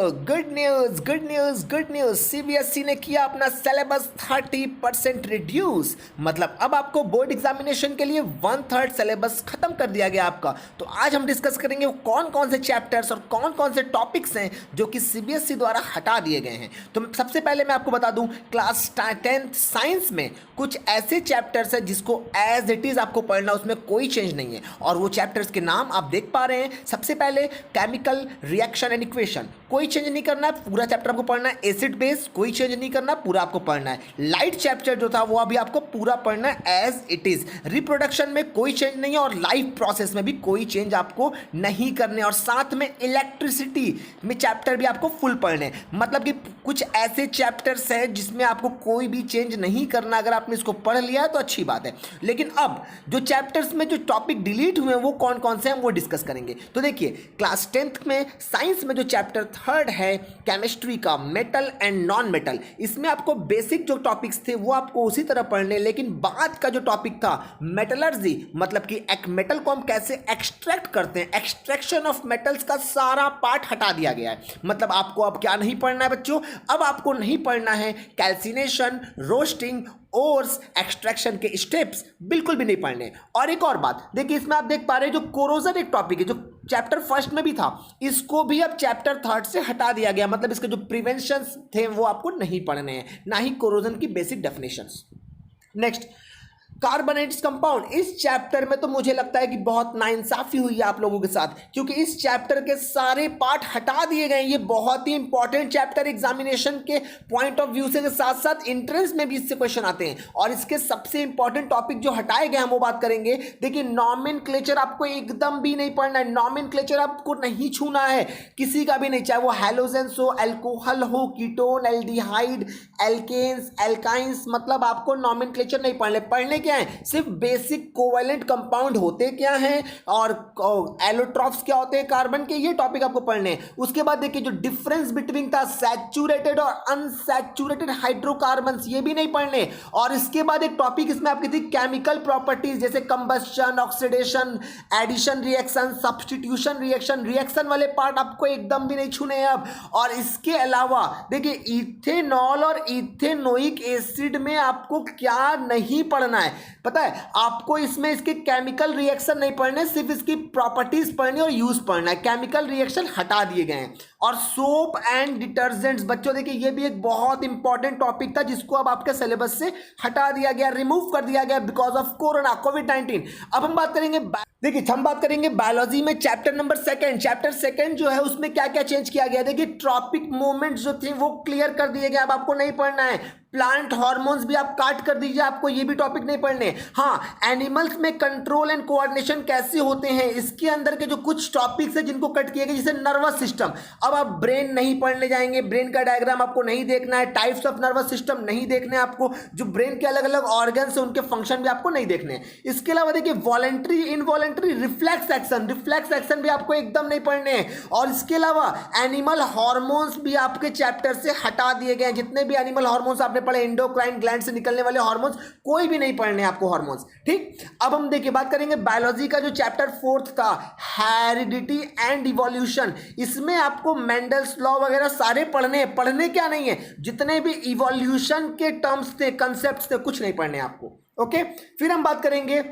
Good news good news good news CBSE ने किया अपना सिलेबस 30% रिड्यूस। मतलब अब आपको बोर्ड एग्जामिनेशन के लिए 1/3 सिलेबस खत्म कर दिया गया आपका। तो आज हम डिस्कस करेंगे वो कौन कौन से चैप्टर्स और कौन कौन से टॉपिक्स हैं जो कि सीबीएसई द्वारा हटा दिए गए हैं। तो सबसे पहले मैं आपको बता दूं, क्लास 10th साइंस में कुछ ऐसे चैप्टर्स हैं जिसको एज इट इज़ आपको पढ़ना, उसमें कोई चेंज नहीं है। और वो चैप्टर्स के नाम आप देख पा रहे हैं। सबसे पहले केमिकल रिएक्शन एंड इक्वेशन, कोई चेंज नहीं करना है, पूरा चैप्टर आपको पढ़ना है। एसिड बेस, कोई चेंज नहीं करना, पूरा आपको पढ़ना है। लाइट चैप्टर जो था वो अभी आपको पूरा पढ़ना है एज इट इज। रिप्रोडक्शन में कोई चेंज नहीं है और लाइफ प्रोसेस में भी कोई चेंज आपको नहीं करने। और साथ में इलेक्ट्रिसिटी में चैप्टर भी आपको फुल पढ़ने हैं। मतलब कि कुछ ऐसे चैप्टर्स हैं जिसमें आपको कोई भी चेंज नहीं करना। अगर आपने इसको पढ़ लिया है तो अच्छी बात है। लेकिन अब जो चैप्टर्स में जो टॉपिक डिलीट हुए हैं वो कौन कौन से हैं वो डिस्कस करेंगे। तो देखिए, क्लास 10th में साइंस में जो चैप्टर 3rd है केमिस्ट्री का, मेटल एंड नॉन मेटल, इसमें आपको बेसिक जो टॉपिक्स थे वो आपको उसी तरह पढ़ने। लेकिन बाद का जो टॉपिक था मेटलर्जी, मतलब कि एक मेटल को हम कैसे एक्सट्रैक्ट करते हैं, एक्सट्रैक्शन ऑफ मेटल्स का सारा पार्ट हटा दिया गया है। मतलब आपको अब क्या नहीं पढ़ना है बच्चों, अब आपको नहीं पढ़ना है कैल्सिनेशन, रोस्टिंग, ओर्स, एक्सट्रैक्शन के स्टेप्स बिल्कुल भी नहीं पढ़ने। और एक और बात देखिए, इसमें आप देख पा रहे हैं जो कोरोजन एक टॉपिक है जो चैप्टर 1st में भी था, इसको भी अब चैप्टर 3rd से हटा दिया गया। मतलब इसके जो प्रिवेंशंस थे वो आपको नहीं पढ़ने हैं, ना ही कोरोजन की basic definitions. Next, carbonates compound, इस चैप्टर में तो मुझे लगता है कि बहुत नाइंसाफी हुई है आप लोगों के साथ, क्योंकि इस चैप्टर के सारे पार्ट हटा दिए गए। ये बहुत ही इंपॉर्टेंट चैप्टर एग्जामिनेशन के पॉइंट ऑफ व्यू से के साथ साथ एंट्रेंस में भी इससे क्वेश्चन आते हैं। और इसके सबसे इंपॉर्टेंट टॉपिक जो हटाए गए हम वो बात करेंगे। देखिए, नॉमेनक्लेचर आपको एकदम भी नहीं पढ़ना है। नॉमेनक्लेचर आपको नहीं छूना है, किसी का भी नहीं, चाहे वो हैलोजेंस हो, अल्कोहल हो, कीटोन, एल्डिहाइड, एल्केन्स, एल्काइंस, मतलब आपको नॉमेनक्लेचर नहीं पढ़ने क्या है, सिर्फ बेसिक कोवेलेंट कंपाउंड होते क्या हैं और एलोट्रॉप्स क्या होते हैं कार्बन के, ये टॉपिक आपको पढ़ने हैं। उसके बाद देखिए जो डिफरेंस बिटवीन था सैचुरेटेड और अनसैचुरेटेड हाइड्रोकार्बन्स, ये भी नहीं पढ़ने। और इसके बाद एक टॉपिक इसमें आपकी थी केमिकल प्रॉपर्टीज, जैसे combustion, oxidation, addition reaction, substitution reaction, reaction वाले पार्ट आपको एकदम भी नहीं छूने हैं अब। और इसके अलावा देखिए इथेनॉल और इथेनोइक एसिड में आपको क्या नहीं पढ़ना है पता है आपको, इसमें इसके केमिकल रिएक्शन नहीं पढ़ने, सिर्फ इसकी प्रॉपर्टीज पढ़नी और यूज पढ़ना है। केमिकल रिएक्शन हटा दिए गए हैं। और सोप एंड डिटर्जेंट्स, बच्चों देखिए ये भी एक बहुत इंपॉर्टेंट टॉपिक था जिसको अब आपके सिलेबस से हटा दिया गया, रिमूव कर दिया गया बिकॉज ऑफ कोरोना, कोविड-19। अब हम बात करेंगे, देखिए हम बात करेंगे बायोलॉजी में चैप्टर नंबर 2, चैप्टर 2 जो है उसमें क्या क्या चेंज किया गया। देखिए ट्रॉपिक मूवमेंट्स जो थे वो क्लियर कर दिए गए, अब आपको नहीं पढ़ना है। प्लांट हार्मोन्स भी आप काट कर दीजिए, आपको ये भी टॉपिक नहीं पढ़ने। हाँ, एनिमल्स में कंट्रोल एंड कोऑर्डिनेशन कैसे होते हैं, इसके अंदर के जो कुछ टॉपिक्स हैं जिनको कट किए गए, जैसे नर्वस सिस्टम, अब आप ब्रेन नहीं पढ़ने जाएंगे, ब्रेन का डायग्राम आपको नहीं देखना है, टाइप्स ऑफ नर्वस सिस्टम नहीं देखने हैं आपको, जो ब्रेन के अलग अलग ऑर्गन्स हैं उनके फंक्शन भी आपको नहीं देखने हैं। इसके अलावा देखिए वॉलेंट्री, इनवॉलेंट्री, रिफ्लेक्स एक्शन भी आपको एकदम नहीं पढ़ने हैं। और इसके अलावा एनिमल हार्मोन्स भी आपके चैप्टर से हटा दिए गए हैं। जितने भी एनिमल हार्मोन्स आपने पढ़े, एंडोक्राइन ग्लैंड से निकलने वाले हार्मोन्स, कोई भी नहीं पढ़ने आपको हार्मोन्स। ठीक, अब हम देखिए बात करेंगे बायोलॉजी का जो चैप्टर 4th था, हेरिडिटी एंड इवोल्यूशन, इसमें आपको मेंडल्स लॉ वगैरह सारे पढ़ने क्या नहीं है, जितने भी इवोल्यूशन के टर्म्स थे, कंसेप्ट्स थे, कुछ नहीं पढ़ने आपको। ओके, फिर हम बात करेंगे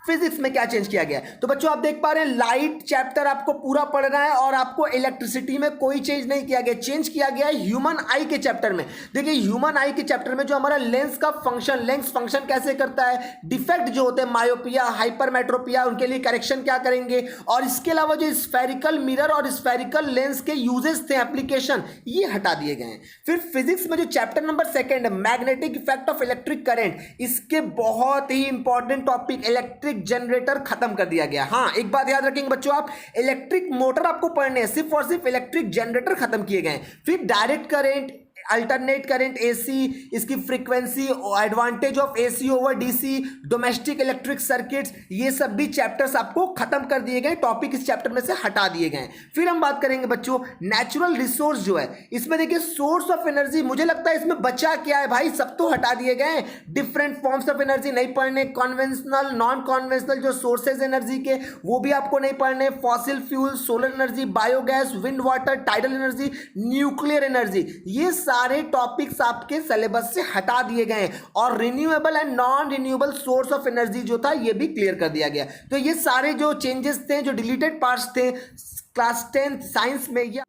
फिजिक्स में क्या चेंज किया गया है। तो बच्चों आप देख पा रहे हैं लाइट चैप्टर आपको पूरा पढ़ना है और आपको इलेक्ट्रिसिटी में कोई चेंज नहीं किया गया। चेंज किया गया है ह्यूमन आई के चैप्टर में। देखिए ह्यूमन आई के चैप्टर में जो हमारा लेंस का फंक्शन, लेंस फंक्शन कैसे करता है, डिफेक्ट जो होते हैं मायोपिया, हाइपरमेट्रोपिया, उनके लिए करेक्शन क्या करेंगे। और इसके अलावा जो स्फेरिकल मिरर और स्फेरिकल लेंस के यूजेस थे, एप्लीकेशन, ये हटा दिए गए हैं। फिर फिजिक्स में जो chapter number 2 magnetic effect of electric current, इसके बहुत ही इंपॉर्टेंट टॉपिक इलेक्ट्रिक जनरेटर खत्म कर दिया गया। हाँ, एक बात याद रखेंगे बच्चों, आप इलेक्ट्रिक मोटर आपको पढ़ने हैं, सिर्फ और सिर्फ इलेक्ट्रिक जनरेटर खत्म किए गए। फिर direct current, alternate current AC, इसकी frequency, advantage of AC over DC, domestic electric circuits, ये सब भी चैप्टर्स आपको खत्म कर दिए गए, टॉपिक इस चैप्टर में से हटा दिए गए। फिर हम बात करेंगे बच्चों नेचुरल रिसोर्स जो है, इसमें देखिए सोर्स ऑफ एनर्जी, मुझे लगता है इसमें बचा क्या है भाई, सब तो हटा दिए गए, डिफरेंट फॉर्म्स ऑफ एनर्जी नहीं पढ़ने, कॉन्वेंशनल नॉन कॉन्वेंशनल जो सोर्सेज एनर्जी के वो भी आपको नहीं पढ़ने, fossil fuel, solar energy, biogas, wind water, tidal energy, nuclear energy, ये सारे टॉपिक्स आपके सिलेबस से हटा दिए गए और renewable and non renewable source of energy जो था ये भी क्लियर कर दिया गया। तो ये सारे जो चेंजेस थे, जो डिलीटेड पार्ट्स थे क्लास 10 साइंस में, ये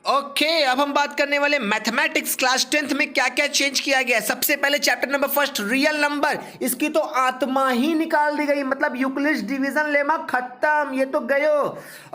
ओके अब हम बात करने वाले मैथमेटिक्स क्लास 10th में क्या क्या चेंज किया गया है। सबसे पहले chapter number first real number, इसकी तो आत्मा ही निकाल दी गई, मतलब यूक्लिड्स डिवीजन लेमा खत्म, ये तो गयो।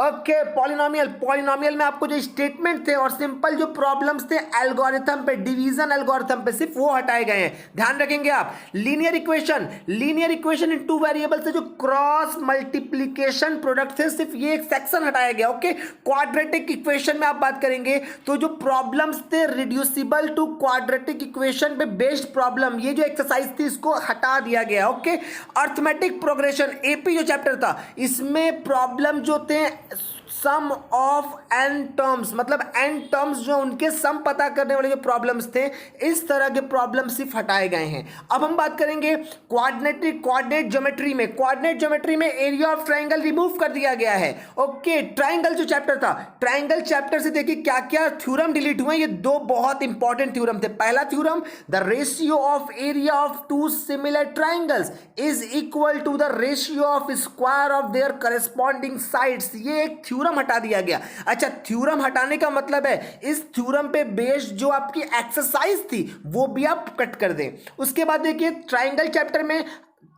ओके पॉलिनोमियल, पॉलिनोमियल में आपको जो स्टेटमेंट थे और सिंपल जो प्रॉब्लम्स थे एल्गोरिथम पे, डिवीजन एल्गोरिथम पे, सिर्फ वो हटाए गए हैं, ध्यान रखेंगे आप। Linear equation, linear equation in two variable से जो क्रॉस मल्टीप्लीकेशन प्रोडक्ट थे, सिर्फ ये एक सेक्शन हटाया गया। ओके क्वाड्रेटिक इक्वेशन में आप बात करेंगे तो जो प्रॉब्लम्स थे रिड्यूसिबल टू क्वाड्रेटिक इक्वेशन पे बेस्ड प्रॉब्लम, ये जो एक्सरसाइज थी इसको हटा दिया गया। ओके अर्थमेटिक प्रोग्रेशन एपी जो चैप्टर था, इसमें प्रॉब्लम जो थे सम ऑफ एन टर्म्स, मतलब एन टर्म्स जो उनके सम पता करने वाले जो प्रॉब्लम्स थे, इस तरह के प्रॉब्लम सिर्फ हटाए गए हैं। अब हम बात करेंगे कोऑर्डिनेट ज्योमेट्री में, कोऑर्डिनेट ज्योमेट्री में एरिया ऑफ ट्राइंगल रिमूव कर दिया गया है। ओके ट्राइंगल जो चैप्टर था, ट्राइंगल चैप्टर से देखिए क्या क्या थ्योरम डिलीट हुए, ये दो बहुत इंपॉर्टेंट थ्योरम थे। पहला theorem, the ratio of area of two similar triangles is equal to the ratio of square of their corresponding sides, ये एक थ्योरम हटा दिया गया। अच्छा थ्योरम हटाने का मतलब है इस थ्योरम पे बेस्ड जो आपकी एक्सरसाइज थी वो भी आप कट कर दें। उसके बाद देखिए ट्राइंगल चैप्टर में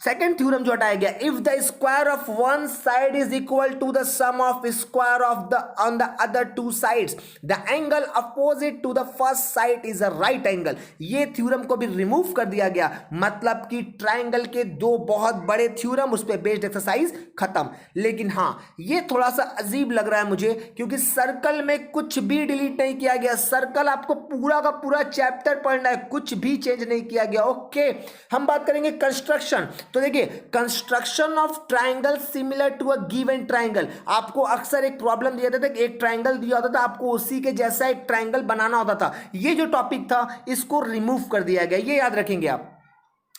सेकेंड थ्योरम जो हटाया गया, if the square of one side is equal to the sum of square of the on the other two sides, the angle opposite to the first side is a right angle, ये theorem को भी remove कर दिया गया। मतलब कि triangle के दो बहुत बड़े थ्योरम, उस पर बेस्ड एक्सरसाइज खत्म। लेकिन हाँ ये थोड़ा सा अजीब लग रहा है मुझे, क्योंकि सर्कल में कुछ भी डिलीट नहीं किया गया, सर्कल आपको पूरा का पूरा चैप्टर पढ़ना है, कुछ भी चेंज नहीं किया गया। ओके हम बात करेंगे कंस्ट्रक्शन, तो देखिए construction of triangle similar to a given triangle, आपको अक्सर एक प्रॉब्लम दिया था, एक ट्राइंगल दिया होता था, आपको उसी के जैसा एक ट्राइंगल बनाना होता था। ये जो टॉपिक था इसको रिमूव कर दिया गया, ये याद रखेंगे आप।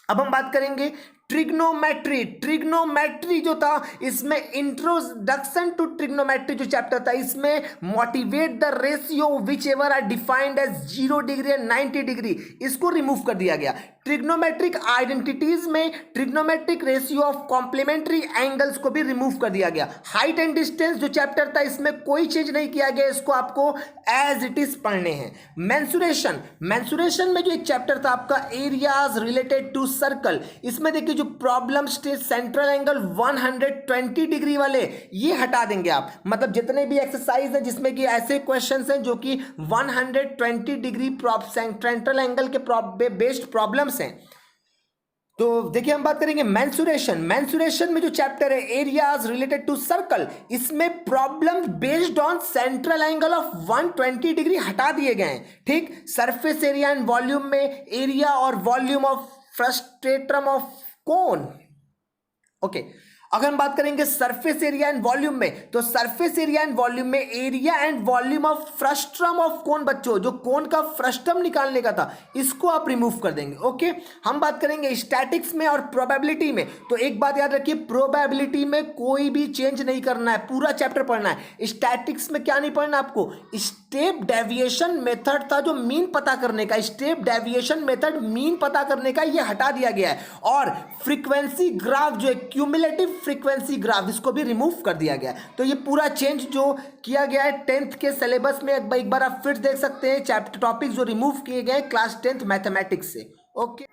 अब हम बात करेंगे ट्रिग्नोमेट्री, ट्रिग्नोमेट्री जो था इसमें इंट्रोडक्शन टू ट्रिग्नोमेट्री जो चैप्टर था, इसमें motivate the ratio which ever are defined as 0 degree and 90 degree, इसको रिमूव कर दिया गया। ट्रिग्नोमेट्रिक आइडेंटिटीज में trigonometric ratio of complementary angles को भी रिमूव कर दिया गया। हाइट एंड डिस्टेंस जो चैप्टर था इसमें कोई चेंज नहीं किया गया, इसको आपको एज इट इज पढ़ने हैं। मेंसुरेशन, मेंसुरेशन में जो एक चैप्टर था आपका एरियाज रिलेटेड टू सर्कल, इसमें देखिए जो प्रॉब्लम्स थे सेंट्रल एंगल 120 डिग्री वाले ये हटा देंगे आप, मतलब जितने भी एक्सरसाइज हैं जिसमें कि ऐसे क्वेश्चंस हैं जो कि 120 डिग्री सेंट्रल एंगल के बेस्ड प्रॉब्लम्स हैं। तो देखिए हम बात करेंगे मेंसुरेशन, मेंसुरेशन में जो चैप्टर है एरियाज रिलेटेड टू सर्कल, इसमें problem based on central angle of 120 degree हटा दिए गए हैं। ठीक सरफेस एरिया एंड वॉल्यूम में एरिया और volume of frustum of cone. Okay अगर हम बात करेंगे सरफेस एरिया एंड वॉल्यूम में, तो सरफेस एरिया एंड वॉल्यूम में area and volume of frustum of cone, बच्चों जो कोन का फ्रस्ट्रम निकालने का था इसको आप रिमूव कर देंगे। ओके हम बात करेंगे स्टैटिक्स में और प्रोबेबिलिटी में, तो एक बात याद रखिए प्रोबेबिलिटी में कोई भी चेंज नहीं करना है, पूरा चैप्टर पढ़ना है। स्टैटिक्स में क्या नहीं पढ़ना आपको, स्टेप डेविएशन मेथड था जो मीन पता करने का, स्टेप डेविएशन मेथड मीन पता करने का ये हटा दिया गया है। और फ्रीक्वेंसी ग्राफ जो है क्यूमुलेटिव फ्रीक्वेंसी ग्राफ, इसको भी रिमूव कर दिया गया है। तो ये पूरा चेंज जो किया गया है 10th के सिलेबस में, एक बार आप फिर देख सकते हैं चैप्टर टॉपिक जो रिमूव किए गए क्लास 10th मैथमेटिक्स से। ओके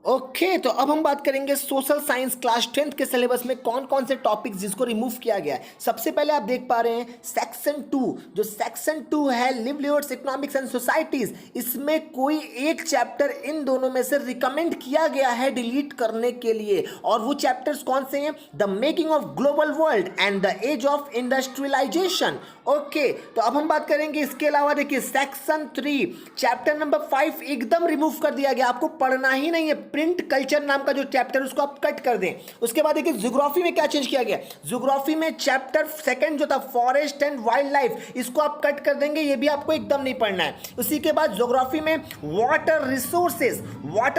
ओके तो अब हम बात करेंगे सोशल साइंस क्लास 10th के सिलेबस में कौन कौन से टॉपिक्स जिसको रिमूव किया गया है। सबसे पहले आप देख पा रहे हैं सेक्शन 2, जो सेक्शन 2 है लिवलीहुड्स इकोनॉमिक्स एंड सोसाइटीज, इसमें कोई एक चैप्टर इन दोनों में से रिकमेंड किया गया है डिलीट करने के लिए, और वो चैप्टर्स कौन से हैं? The making of global world and the age of industrialisation. Okay तो अब हम बात करेंगे इसके अलावा देखिए सेक्शन 3 चैप्टर नंबर 5 एकदम रिमूव कर दिया गया, आपको पढ़ना ही नहीं है। प्रिंट कल्चर नाम का जो चैप्टर उसको आप कट कर दें। उसके बाद देखिए ज्योग्राफी में क्या चेंज किया गया, ज्योग्राफी में चैप्टर 2 जो था फॉरेस्ट एंड वाइल्ड लाइफ, इसको आप कट कर देंगे, ये भी आपको एकदम नहीं पढ़ना है। उसी के बाद ज्योग्राफी में वाटर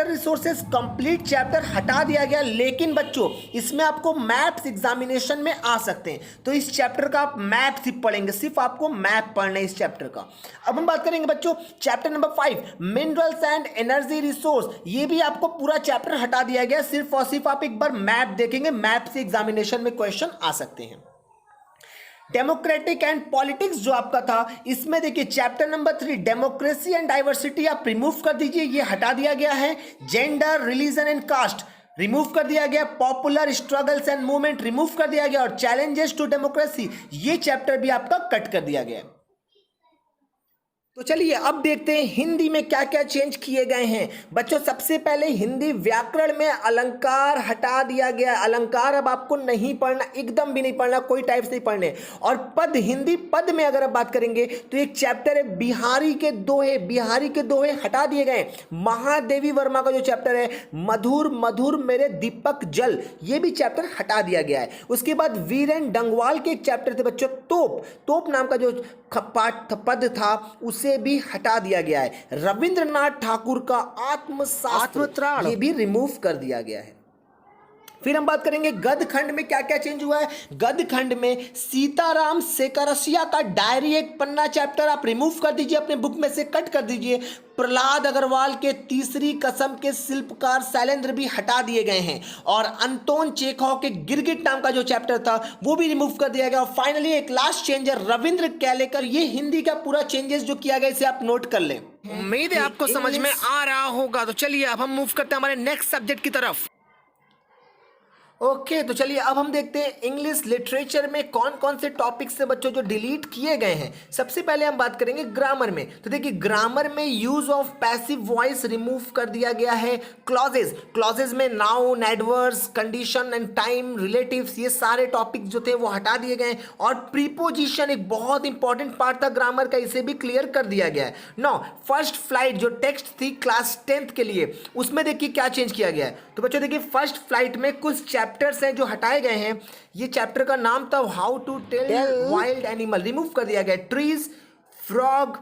रिसोर्सेज कंप्लीट चैप्टर हटा दिया गया, लेकिन बच्चों इसमें आपको मैप्स एग्जामिनेशन में आ सकते हैं, तो इस चैप्टर का आप मैप सिर्फ पढ़ेंगे, सिर्फ आपको मैप पढ़ना है इस चैप्टर का। अब हम बात करेंगे बच्चों chapter number 5 minerals and energy resource, ये भी आपको पूरा चैप्टर हटा दिया गया, सिर्फ और सिर्फ आप एक बार मैप देखेंगे, मैप से एग्जामिनेशन में क्वेश्चन आ सकते हैं। डेमोक्रेटिक एंड पॉलिटिक्स जो आपका था, इसमें देखिए chapter number 3 democracy and diversity आप रिमूव कर दीजिए, ये हटा दिया गया है। Gender, religion and caste remove कर दिया गया। Popular struggles and movement remove कर दिया गया, और चैलेंजेस टू डेमोक्रेसी ये चैप्टर भी आपका कट कर दिया गया। तो चलिए अब देखते हैं हिंदी में क्या क्या चेंज किए गए हैं। बच्चों सबसे पहले हिंदी व्याकरण में अलंकार हटा दिया गया, अलंकार अब आपको नहीं पढ़ना, एकदम भी नहीं पढ़ना, कोई टाइप्स नहीं पढ़ने। और पद, हिंदी पद में अगर आप बात करेंगे तो एक चैप्टर है बिहारी के दोहे हटा दिए गए। महादेवी वर्मा का जो चैप्टर है मधुर मधुर मेरे दीपक जल, ये भी चैप्टर हटा दिया गया है। उसके बाद वीरेन डंगवाल के एक चैप्टर थे बच्चों तोप नाम का जो पद था उसे भी हटा दिया गया है। रविंद्रनाथ ठाकुर का आत्मशास्त्र ये भी रिमूव कर दिया गया है। फिर हम बात करेंगे गद्य खंड में क्या क्या चेंज हुआ है। गद्य खंड में सीताराम सेकरसिया का डायरी एक पन्ना चैप्टर आप रिमूव कर दीजिए, अपने बुक में से कट कर दीजिए। प्रहलाद अग्रवाल के तीसरी कसम के शिल्पकार शैलेंद्र भी हटा दिए गए हैं, और अंतोन चेखव के गिरगिट नाम का जो चैप्टर था वो भी रिमूव कर दिया गया। और फाइनली एक लास्ट चेंज है रविंद्र कैलेकर, ये हिंदी का पूरा चेंजेस जो किया गया इसे आप नोट कर लें। उम्मीद है आपको समझ में आ रहा होगा। तो चलिए अब हम मूव करते हैं हमारे नेक्स्ट सब्जेक्ट की तरफ। ओके तो चलिए अब हम देखते हैं इंग्लिश लिटरेचर में कौन कौन से टॉपिक्स से बच्चों जो डिलीट किए गए हैं। सबसे पहले हम बात करेंगे ग्रामर में। तो देखिए ग्रामर में use of passive voice remove कर दिया गया है। क्लॉजेज में noun, adverbs, condition and time, relatives, ये सारे टॉपिक्स जो थे वो हटा दिए गए। और प्रीपोजिशन एक बहुत इंपॉर्टेंट पार्ट था ग्रामर का, इसे भी क्लियर कर दिया गया है। नो फर्स्ट फ्लाइट जो टेक्स्ट थी क्लास 10th के लिए, उसमें देखिए क्या चेंज किया गया है। तो बच्चों देखिए फर्स्ट फ्लाइट में कुछ चैप्टर्स हैं जो हटाए गए हैं। ये चैप्टर का नाम था how to tell wild animal, remove कर दिया गया। Trees, frog,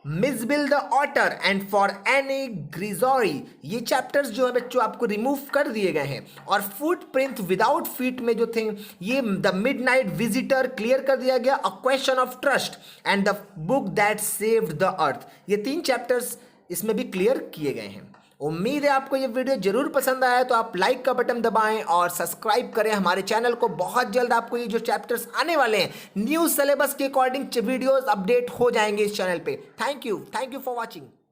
Mijbil the otter and for Anne Gregory, ये चैप्टर्स जो है बच्चों आपको रिमूव कर दिए गए हैं। और फुटप्रिंट विदाउट फीट में जो थे ये द मिडनाइट विजिटर क्लियर कर दिया गया। A question of trust and the book that saved the earth, ये 3 चैप्टर्स इसमें भी क्लियर किए गए हैं। उम्मीद है आपको ये वीडियो जरूर पसंद आया, तो आप लाइक का बटन दबाएं और सब्सक्राइब करें हमारे चैनल को। बहुत जल्द आपको ये जो चैप्टर्स आने वाले हैं न्यू सिलेबस के अकॉर्डिंग वीडियोस अपडेट हो जाएंगे इस चैनल पे। Thank you for watching.